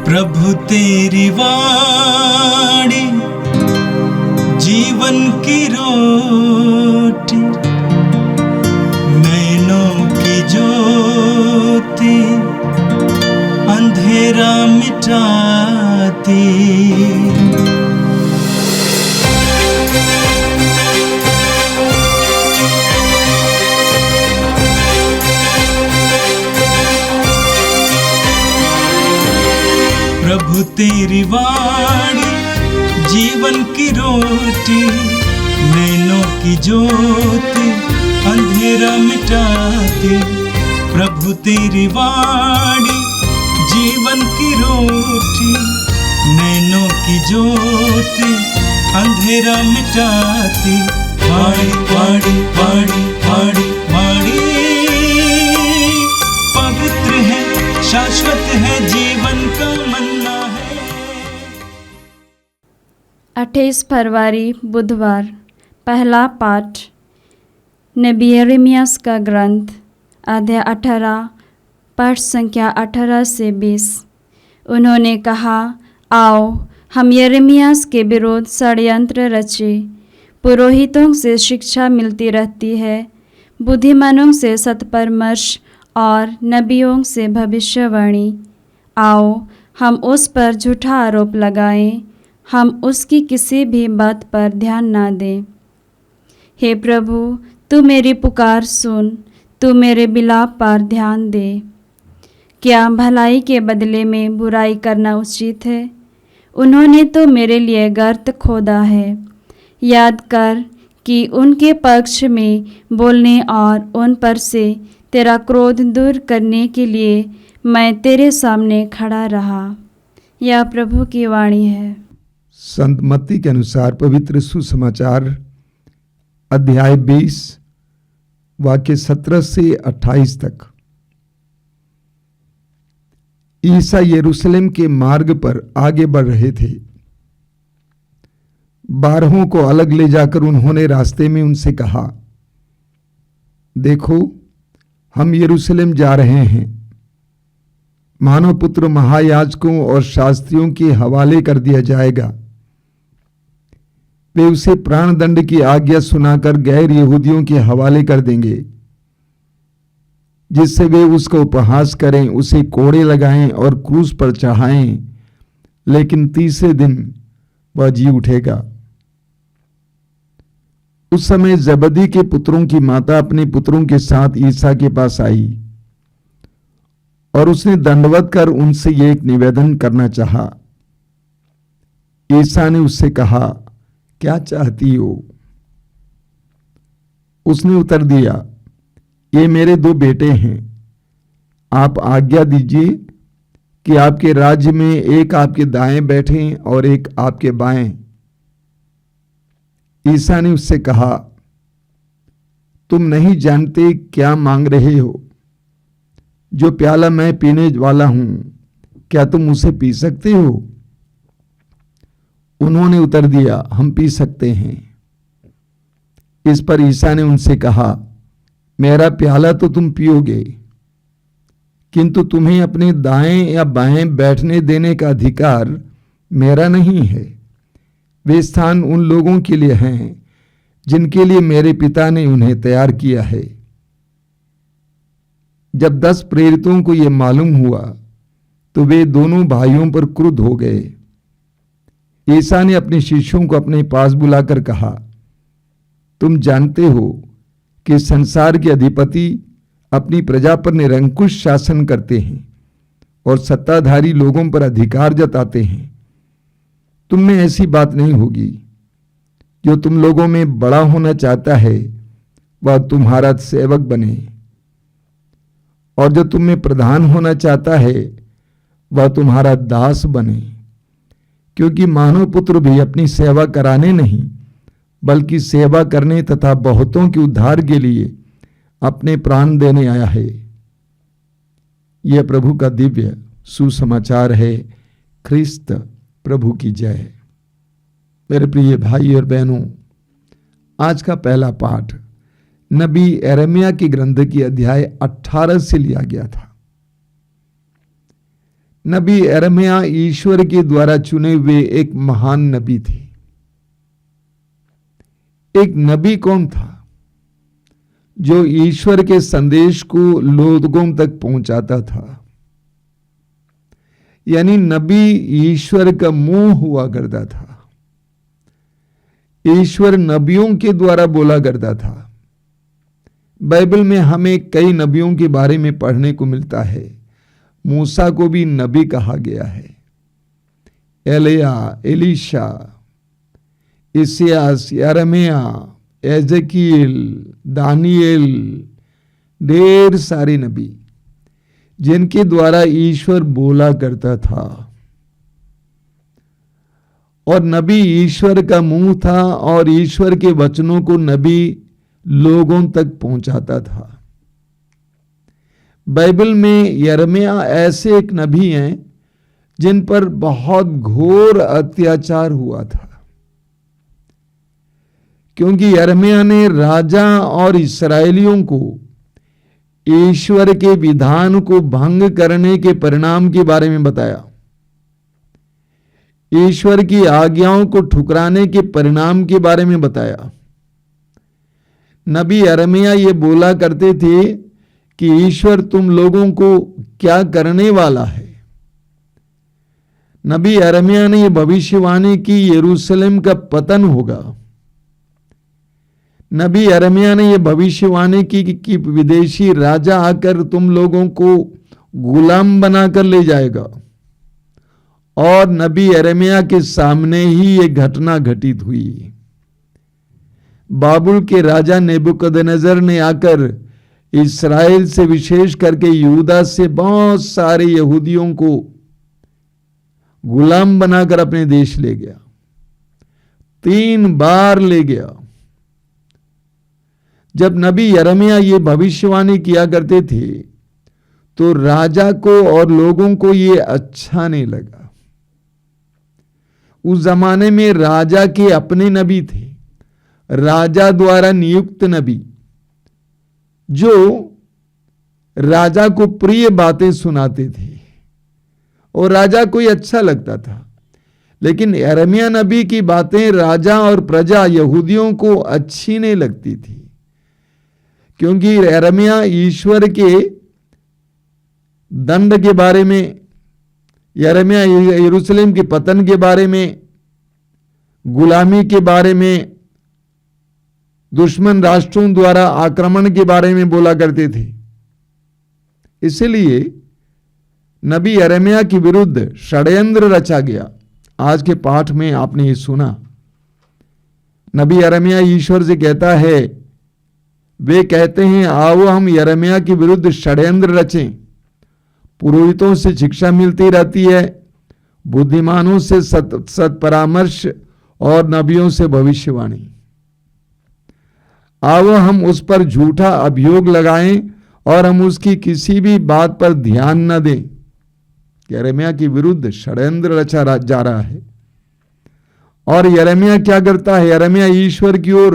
प्रभु तेरी वाणी जीवन की रोटी, नैनों की ज्योति अंधेरा मिटाती। प्रभु तेरी वाणी जीवन की रोटी, नैनों की ज्योति अंधेरा मिटाती। प्रभु तेरी वाणी जीवन की रोटी, नैनों की ज्योति अंधेरा मिटाती। वाणी वाणी वाणी वाणी वाणी पवित्र है, शाश्वत है, जीवन का मन्ना है। 28 फरवरी बुधवार। पहला पाठ नबी यिर्मयाह का ग्रंथ, अध्याय 18, पाठ संख्या 18 से 20। उन्होंने कहा, आओ हम यिर्मयाह के विरोध षड्यंत्र रचें। पुरोहितों से शिक्षा मिलती रहती है, बुद्धिमानों से सत्परामर्श और नबियों से भविष्यवाणी। आओ हम उस पर झूठा आरोप लगाएं, हम उसकी किसी भी बात पर ध्यान ना दें। हे प्रभु, तू मेरी पुकार सुन, तू मेरे विलाप पर ध्यान दे। क्या भलाई के बदले में बुराई करना उचित है? उन्होंने तो मेरे लिए गर्त खोदा है। याद कर कि उनके पक्ष में बोलने और उन पर से तेरा क्रोध दूर करने के लिए मैं तेरे सामने खड़ा रहा। यह प्रभु की वाणी है। संत मत्ती के अनुसार पवित्र सुसमाचार अध्याय 20 वाक्य 17 से 28 तक। ईसा यरूशलेम के मार्ग पर आगे बढ़ रहे थे। 12 को अलग ले जाकर उन्होंने रास्ते में उनसे कहा, देखो हम यरूशलेम जा रहे हैं। मानव पुत्र महायाजकों और शास्त्रियों के हवाले कर दिया जाएगा। वे उसे प्राण दंड की आज्ञा सुनाकर गैर यहूदियों के हवाले कर देंगे, जिससे वे उसका उपहास करें, उसे कोड़े लगाएं और क्रूस पर चढ़ाएं, लेकिन तीसरे दिन वह जी उठेगा। उस समय जबदी के पुत्रों की माता अपने पुत्रों के साथ ईसा के पास आई और उसने दंडवत कर उनसे ये एक निवेदन करना चाहा। ईसा ने उससे कहा, क्या चाहती हो? उसने उत्तर दिया, ये मेरे 2 बेटे हैं। आप आज्ञा दीजिए कि आपके राज्य में एक आपके दाएं बैठे और एक आपके बाएं। ईसा ने उससे कहा, तुम नहीं जानते क्या मांग रहे हो। जो प्याला मैं पीने वाला हूं, क्या तुम उसे पी सकते हो? उन्होंने उत्तर दिया, हम पी सकते हैं। इस पर ईसा ने उनसे कहा, मेरा प्याला तो तुम पियोगे, किंतु तुम्हें अपने दाएं या बाएं बैठने देने का अधिकार मेरा नहीं है। वे स्थान उन लोगों के लिए हैं जिनके लिए मेरे पिता ने उन्हें तैयार किया है। जब 10 प्रेरितों को यह मालूम हुआ तो वे दोनों भाइयों पर क्रुद्ध हो गए। ईसा ने अपने शिष्यों को अपने पास बुलाकर कहा, तुम जानते हो कि संसार के अधिपति अपनी प्रजा पर निरंकुश शासन करते हैं और सत्ताधारी लोगों पर अधिकार जताते हैं। तुम में ऐसी बात नहीं होगी। जो तुम लोगों में बड़ा होना चाहता है वह तुम्हारा सेवक बने, और जो तुम में प्रधान होना चाहता है वह तुम्हारा दास बने। क्योंकि मानव पुत्र भी अपनी सेवा कराने नहीं, बल्कि सेवा करने तथा बहुतों के उद्धार के लिए अपने प्राण देने आया है। यह प्रभु का दिव्य सुसमाचार है। ख्रिस्त प्रभु की जय। मेरे प्रिय भाई और बहनों, आज का पहला पाठ नबी यिर्मयाह की ग्रंथ की अध्याय 18 से लिया गया था। नबी यिर्मयाह ईश्वर के द्वारा चुने हुए एक महान नबी थे। एक नबी कौन था? जो ईश्वर के संदेश को लोगों तक पहुंचाता था। यानी नबी ईश्वर का मुंह हुआ करता था। ईश्वर नबियों के द्वारा बोला करता था। बाइबल में हमें कई नबियों के बारे में पढ़ने को मिलता है। मूसा को भी नबी कहा गया है। एलिया, एलीशा, इसियास, यिर्मयाह, एजकील, दानिएल, ढेर सारे नबी जिनके द्वारा ईश्वर बोला करता था। और नबी ईश्वर का मुंह था और ईश्वर के वचनों को नबी लोगों तक पहुंचाता था। बाइबल में यिर्मयाह ऐसे एक नबी हैं जिन पर बहुत घोर अत्याचार हुआ था, क्योंकि यिर्मयाह ने राजा और इस्राएलियों को ईश्वर के विधान को भंग करने के परिणाम के बारे में बताया। ईश्वर की आज्ञाओं को ठुकराने के परिणाम के बारे में बताया। नबी यिर्मयाह ये बोला करते थे कि ईश्वर तुम लोगों को क्या करने वाला है। नबी यिर्मयाह ने यह भविष्यवाणी की यरूशलेम का पतन होगा। नबी यिर्मयाह ने यह भविष्यवाणी की कि विदेशी राजा आकर तुम लोगों को गुलाम बनाकर ले जाएगा। और नबी यिर्मयाह के सामने ही यह घटना घटित हुई। बाबुल के राजा नेबुकदनेस्सर ने आकर इस्राएल से, विशेष करके यहूदा से बहुत सारे यहूदियों को गुलाम बनाकर अपने देश ले गया। 3 बार ले गया। जब नबी यिर्मयाह ये भविष्यवाणी किया करते थे तो राजा को और लोगों को ये अच्छा नहीं लगा। उस जमाने में राजा के अपने नबी थे, राजा द्वारा नियुक्त नबी, जो राजा को प्रिय बातें सुनाते थे और राजा को ये अच्छा लगता था। लेकिन यिर्मयाह नबी की बातें राजा और प्रजा यहूदियों को अच्छी नहीं लगती थी, क्योंकि यिर्मयाह ईश्वर के दंड के बारे में, यिर्मयाह यरूशलेम के पतन के बारे में, गुलामी के बारे में, दुश्मन राष्ट्रों द्वारा आक्रमण के बारे में बोला करते थे। इसलिए नबी यिर्मयाह के विरुद्ध षड्यंत्र रचा गया। आज के पाठ में आपने ये सुना। नबी यिर्मयाह ईश्वर से कहता है, वे कहते हैं आओ हम यिर्मयाह के विरुद्ध षड्यंत्र रचें। पुरोहितों से शिक्षा मिलती रहती है, बुद्धिमानों से सत परामर्श और नबियों से भविष्यवाणी। आओ हम उस पर झूठा अभियोग लगाएं और हम उसकी किसी भी बात पर ध्यान न दें। यिर्मयाह के विरुद्ध षड्यंत्र रचा जा रहा है। और यिर्मयाह क्या करता है? यिर्मयाह ईश्वर की ओर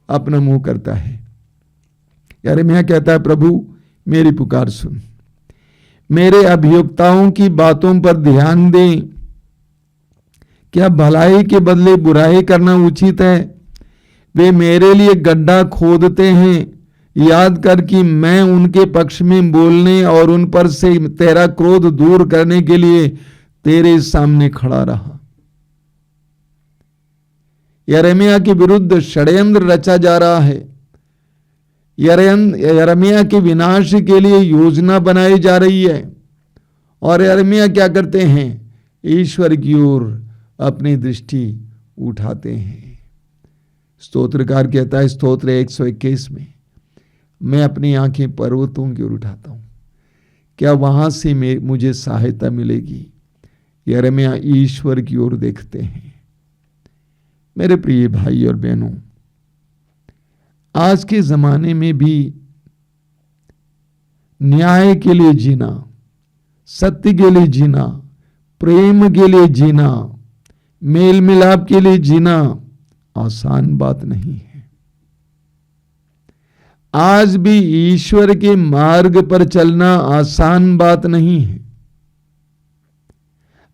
अपना मुंह करता है। यिर्मयाह कहता है, प्रभु मेरी पुकार सुन, मेरे अभियोक्ताओं की बातों पर ध्यान दें। क्या भलाई के बदले बुराई करना उचित है? वे मेरे लिए गड्ढा खोदते हैं। याद कर कि मैं उनके पक्ष में बोलने और उन पर से तेरा क्रोध दूर करने के लिए तेरे सामने खड़ा रहा। यिर्मयाह के विरुद्ध षड्यंत्र रचा जा रहा है। यिर्मयाह के विनाश के लिए योजना बनाई जा रही है। और यिर्मयाह क्या करते हैं? ईश्वर की ओर अपनी दृष्टि उठाते हैं। स्तोत्रकार कहता है स्तोत्र 121 में, मैं अपनी आंखें पर्वतों की ओर उठाता हूं, क्या वहां से मुझे सहायता मिलेगी? यिर्मयाह ईश्वर की ओर देखते हैं। मेरे प्रिय भाई और बहनों, आज के जमाने में भी न्याय के लिए जीना, सत्य के लिए जीना, प्रेम के लिए जीना, मेल मिलाप के लिए जीना आसान बात नहीं है। आज भी ईश्वर के मार्ग पर चलना आसान बात नहीं है।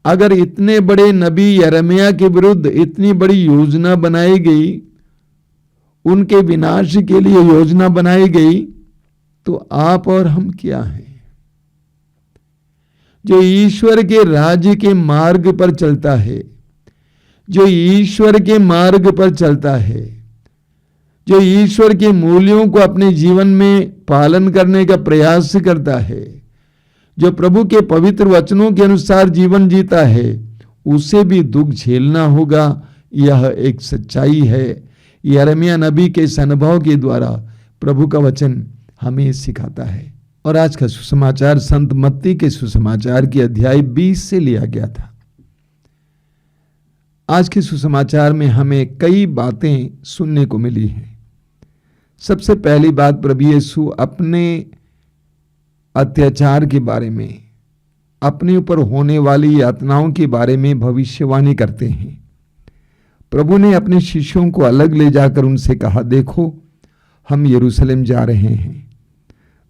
अगर इतने बड़े नबी यिर्मयाह के विरुद्ध इतनी बड़ी योजना बनाई गई, उनके विनाश के लिए योजना बनाई गई, तो आप और हम क्या हैं? जो ईश्वर के राज्य के मार्ग पर चलता है, जो ईश्वर के मार्ग पर चलता है, जो ईश्वर के मूल्यों को अपने जीवन में पालन करने का प्रयास करता है, जो प्रभु के पवित्र वचनों के अनुसार जीवन जीता है, उसे भी दुख झेलना होगा। यह एक सच्चाई है। यिर्मयाह नबी के इस अनुभव के द्वारा प्रभु का वचन हमें सिखाता है। और आज का सुसमाचार संत मत्ती के सुसमाचार के अध्याय 20 से लिया गया था। आज के सुसमाचार में हमें कई बातें सुनने को मिली हैं। सबसे पहली बात, प्रभु यीशु अपने अत्याचार के बारे में, अपने ऊपर होने वाली यातनाओं के बारे में भविष्यवाणी करते हैं। प्रभु ने अपने शिष्यों को अलग ले जाकर उनसे कहा, देखो हम यरूशलेम जा रहे हैं,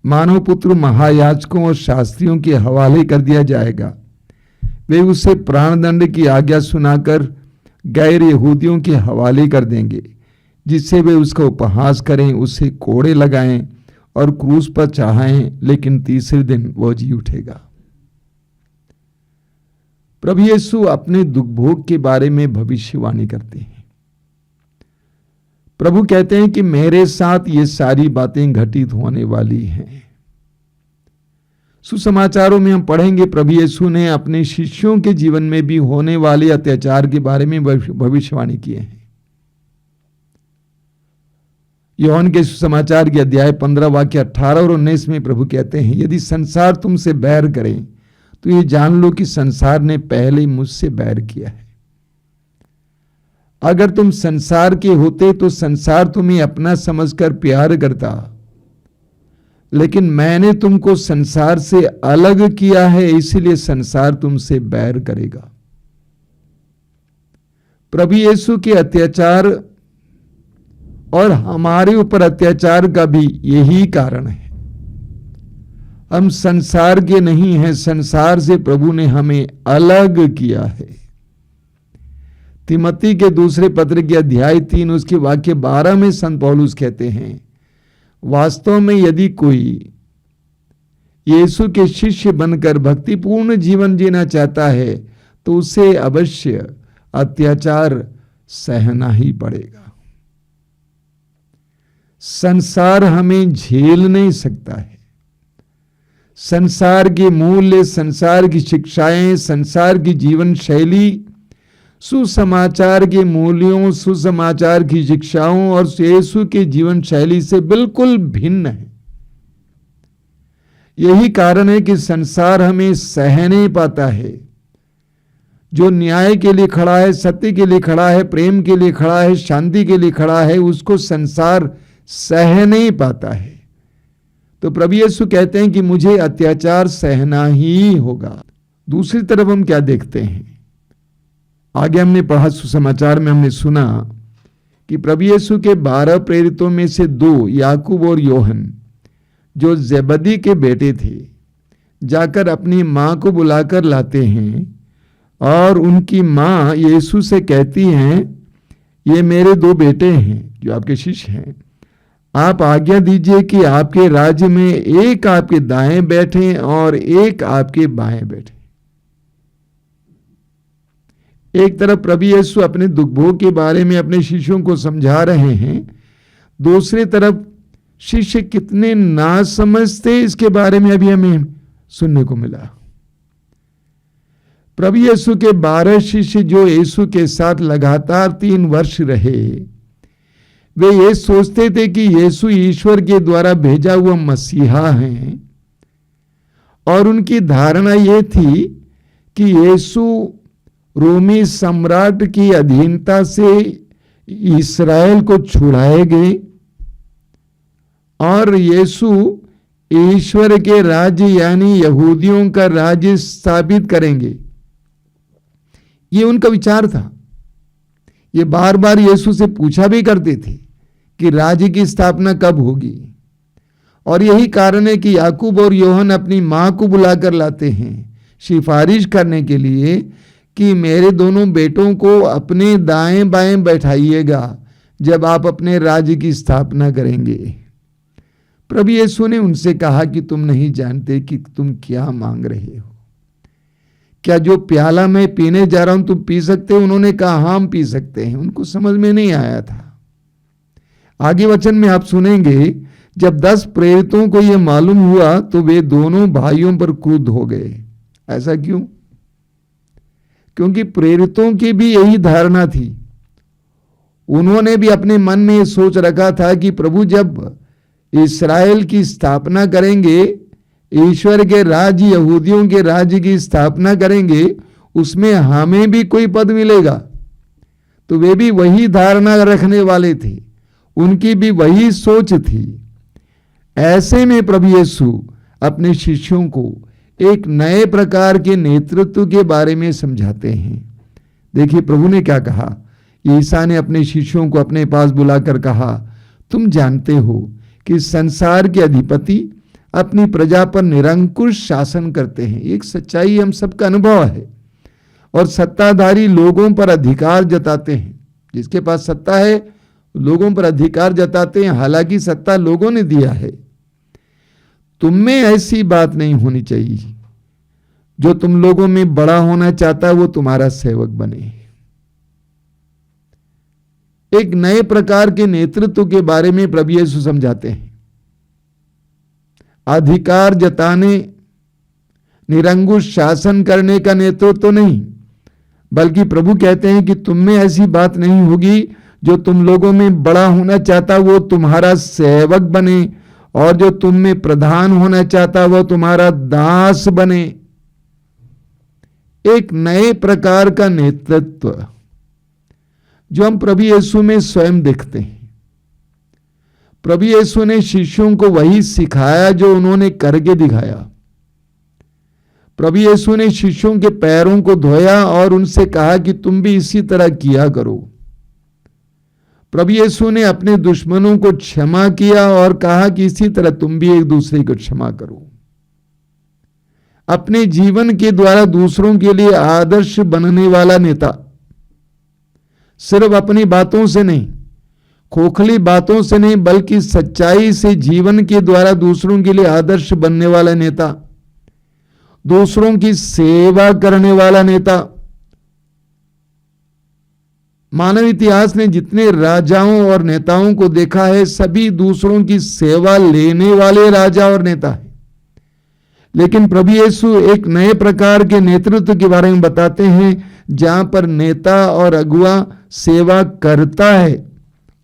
मानव पुत्र महायाजकों और शास्त्रियों के हवाले कर दिया जाएगा। वे उसे प्राणदंड की आज्ञा सुनाकर गैर यहूदियों के हवाले कर देंगे, जिससे वे उसका उपहास करें, उसे कोड़े लगाएं और क्रूस पर चढ़ाएं, लेकिन तीसरे दिन वो जी उठेगा। प्रभु यीशु अपने दुख भोग के बारे में भविष्यवाणी करते हैं। प्रभु कहते हैं कि मेरे साथ ये सारी बातें घटित होने वाली हैं। सुसमाचारों में हम पढ़ेंगे प्रभु यीशु ने अपने शिष्यों के जीवन में भी होने वाले अत्याचार के बारे में भविष्यवाणी किए हैं। यूहन्ना के सुसमाचार के अध्याय 15 वाक्य 18 और 19 में प्रभु कहते हैं, यदि संसार तुमसे बैर करे तो ये जान लो कि संसार ने पहले मुझसे बैर किया है। अगर तुम संसार के होते तो संसार तुम्हें अपना समझकर प्यार करता, लेकिन मैंने तुमको संसार से अलग किया है, इसलिए संसार तुमसे बैर करेगा। प्रभु यीशु के अत्याचार और हमारे ऊपर अत्याचार का भी यही कारण है। हम संसार के नहीं हैं, संसार से प्रभु ने हमें अलग किया है। तिमोथी के दूसरे पत्र के अध्याय 3 उसके वाक्य 12 में संत पौलुस कहते हैं, वास्तव में यदि कोई यीशु के शिष्य बनकर भक्तिपूर्ण जीवन जीना चाहता है तो उसे अवश्य अत्याचार सहना ही पड़ेगा। संसार हमें झेल नहीं सकता है। संसार के मूल्य, संसार की शिक्षाएं, संसार की जीवन शैली सुसमाचार के मूल्यों, सुसमाचार की शिक्षाओं और यीशु के जीवन शैली से बिल्कुल भिन्न है। यही कारण है कि संसार हमें सह नहीं पाता है। जो न्याय के लिए खड़ा है, सत्य के लिए खड़ा है, प्रेम के लिए खड़ा है, शांति के लिए खड़ा है, उसको संसार सह नहीं पाता है। तो प्रभु यीशु कहते हैं कि मुझे अत्याचार सहना ही होगा। दूसरी तरफ हम क्या देखते हैं? आगे हमने पढ़ा, सुसमाचार में हमने सुना कि प्रभु यीशु के 12 प्रेरितों में से 2 याकूब और योहन, जो जेबदी के बेटे थे, जाकर अपनी मां को बुलाकर लाते हैं और उनकी मां यीशु से कहती हैं, ये मेरे 2 बेटे हैं जो आपके शिष्य हैं, आप आज्ञा दीजिए कि आपके राज्य में एक आपके दाएं बैठे और एक आपके बाएं बैठे। एक तरफ प्रभु यीशु अपने दुख भोग के बारे में अपने शिष्यों को समझा रहे हैं, दूसरी तरफ शिष्य कितने ना समझते इसके बारे में अभी हमें सुनने को मिला। प्रभु यीशु के 12 शिष्य जो यीशु के साथ लगातार 3 वर्ष रहे, वे ये सोचते थे कि यीशु ईश्वर के द्वारा भेजा हुआ मसीहा है और उनकी धारणा ये थी कि यीशु रोमी सम्राट की अधीनता से इस्राएल को छुड़ाएंगे और यीशु ईश्वर के राज्य यानी यहूदियों का राज्य स्थापित करेंगे। ये उनका विचार था। ये बार बार यीशु से पूछा भी करते थे कि राज्य की स्थापना कब होगी। और यही कारण है कि याकूब और योहन अपनी मां को बुलाकर लाते हैं, सिफारिश करने के लिए कि मेरे दोनों बेटों को अपने दाएं बाएं बैठाइएगा जब आप अपने राज्य की स्थापना करेंगे। प्रभु यीशु ने उनसे कहा कि तुम नहीं जानते कि तुम क्या मांग रहे हो। क्या जो प्याला मैं पीने जा रहा हूं तुम पी सकते हो? उन्होंने कहा हाँ हम पी सकते हैं। उनको समझ में नहीं आया था। आगे वचन में आप सुनेंगे, जब 10 प्रेरितों को यह मालूम हुआ तो वे दोनों भाइयों पर क्रुद्ध हो गए। ऐसा क्यों? क्योंकि प्रेरितों की भी यही धारणा थी। उन्होंने भी अपने मन में ये सोच रखा था कि प्रभु जब इस्राएल की स्थापना करेंगे, ईश्वर के राज्य, यहूदियों के राज्य की स्थापना करेंगे, उसमें हमें भी कोई पद मिलेगा। तो वे भी वही धारणा रखने वाले थे, उनकी भी वही सोच थी। ऐसे में प्रभु यीशु अपने शिष्यों को एक नए प्रकार के नेतृत्व के बारे में समझाते हैं। देखिए प्रभु ने क्या कहा। ईसा ने अपने शिष्यों को अपने पास बुलाकर कहा, तुम जानते हो कि संसार के अधिपति अपनी प्रजा पर निरंकुश शासन करते हैं। एक सच्चाई हम सबका अनुभव है। और सत्ताधारी लोगों पर अधिकार जताते हैं। जिसके पास सत्ता है लोगों पर अधिकार जताते हैं, हालांकि सत्ता लोगों ने दिया है। तुम में ऐसी बात नहीं होनी चाहिए। जो तुम लोगों में बड़ा होना चाहता है वो तुम्हारा सेवक बने। एक नए प्रकार के नेतृत्व के बारे में प्रभु यीशु समझाते हैं। अधिकार जताने, निरंकुश शासन करने का नेतृत्व नहीं, बल्कि प्रभु कहते हैं कि तुम में ऐसी बात नहीं होगी। जो तुम लोगों में बड़ा होना चाहता वो तुम्हारा सेवक बने, और जो तुम में प्रधान होना चाहता वो तुम्हारा दास बने। एक नए प्रकार का नेतृत्व जो हम प्रभु यीशु में स्वयं देखते हैं। प्रभु यीशु ने शिष्यों को वही सिखाया जो उन्होंने करके दिखाया। प्रभु यीशु ने शिष्यों के पैरों को धोया और उनसे कहा कि तुम भी इसी तरह किया करो। प्रभु यीशु ने अपने दुश्मनों को क्षमा किया और कहा कि इसी तरह तुम भी एक दूसरे को क्षमा करो। अपने जीवन के द्वारा दूसरों के लिए आदर्श बनने वाला नेता, सिर्फ अपनी बातों से नहीं, खोखली बातों से नहीं, बल्कि सच्चाई से जीवन के द्वारा दूसरों के लिए आदर्श बनने वाला नेता, दूसरों की सेवा करने वाला नेता। मानव इतिहास ने जितने राजाओं और नेताओं को देखा है, सभी दूसरों की सेवा लेने वाले राजा और नेता हैं। लेकिन प्रभु यीशु एक नए प्रकार के नेतृत्व के बारे में बताते हैं, जहां पर नेता और अगुआ सेवा करता है।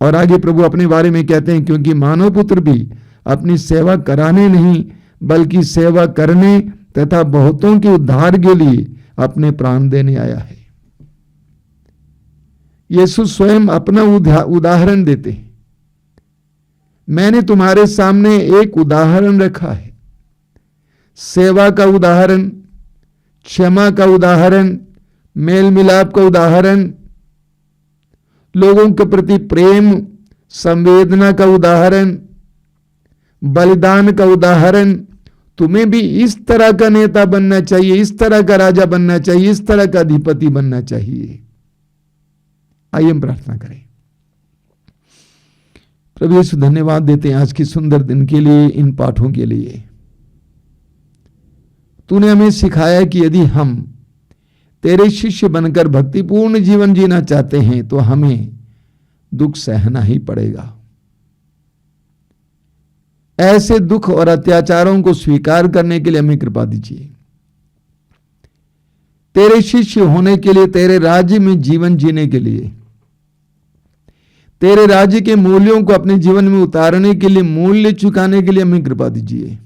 और आगे प्रभु अपने बारे में कहते हैं, क्योंकि मानव पुत्र भी अपनी सेवा कराने नहीं बल्कि सेवा करने तथा बहुतों के उद्धार के लिए अपने प्राण देने आया है। यीशु स्वयं अपना उदाहरण देते हैं। मैंने तुम्हारे सामने एक उदाहरण रखा है, सेवा का उदाहरण, क्षमा का उदाहरण, मेल मिलाप का उदाहरण, लोगों के प्रति प्रेम, संवेदना का उदाहरण, बलिदान का उदाहरण। तुम्हें भी इस तरह का नेता बनना चाहिए, इस तरह का राजा बनना चाहिए, इस तरह का अधिपति बनना चाहिए। आइए हम प्रार्थना करें। प्रभु यीशु धन्यवाद देते हैं आज की सुंदर दिन के लिए, इन पाठों के लिए। तूने हमें सिखाया कि यदि हम तेरे शिष्य बनकर भक्तिपूर्ण जीवन जीना चाहते हैं तो हमें दुख सहना ही पड़ेगा। ऐसे दुख और अत्याचारों को स्वीकार करने के लिए हमें कृपा दीजिए। तेरे शिष्य होने के लिए, तेरे राज्य में जीवन जीने के लिए, तेरे राज्य के मूल्यों को अपने जीवन में उतारने के लिए, मूल्य चुकाने के लिए हमें कृपा दीजिए।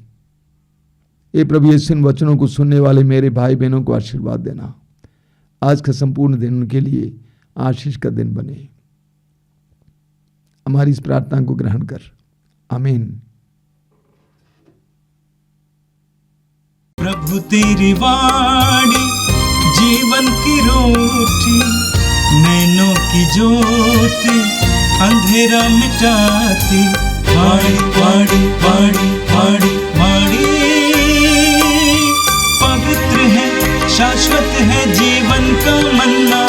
ये प्रभु यीशु इन वचनों को सुनने वाले मेरे भाई बहनों को आशीर्वाद देना। आज का संपूर्ण दिन उनके लिए आशीष का दिन बने। हमारी इस प्रार्थना को ग्रहण कर, आमीन। प्रभु तेरी वाणी जीवन की रोटी, नैनों की ज्योति अंधेरा मिटाती। वाणी वाणी वाणी वाणी वाणी पवित्र है शाश्वत है जीवन का मन्ना।